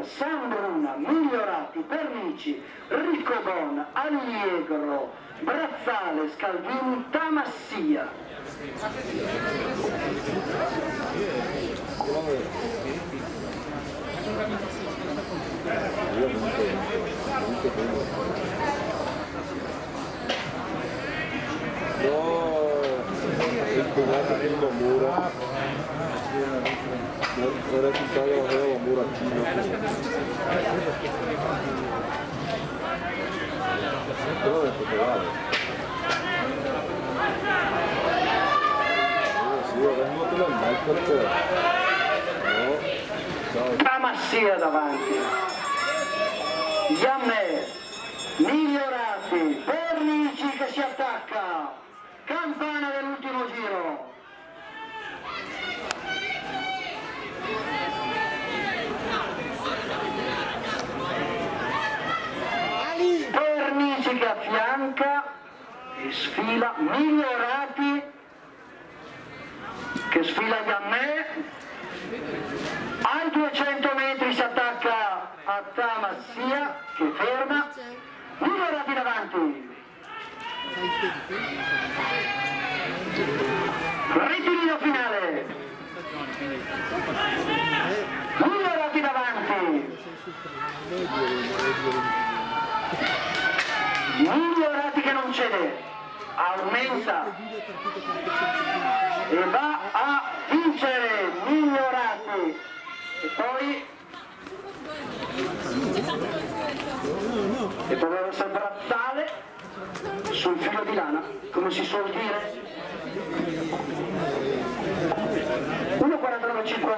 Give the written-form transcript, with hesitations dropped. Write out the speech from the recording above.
San Bruna, Migliorati, Pernici, Ricobon, Alliegro, Brazzale, Scalvini, Tamassia. Ora si sta lavorando un burattino. Però è popolare. Sì, vengo da mai perché. No. Tamassia davanti. Yamme, Migliorati, Pernici che si attacca. Campana dell'ultimo giro. Pernici che affianca e sfila Migliorati che sfila Yamme. Ai 200 metri si attacca a Tamassia che ferma. Migliorati davanti. Ritirino finale. Migliorati davanti. Migliorati che non cede, aumenta e va a vincere Migliorati. E poi deve essere Brazzale sul filo di lana, come si suol dire. 1:49,50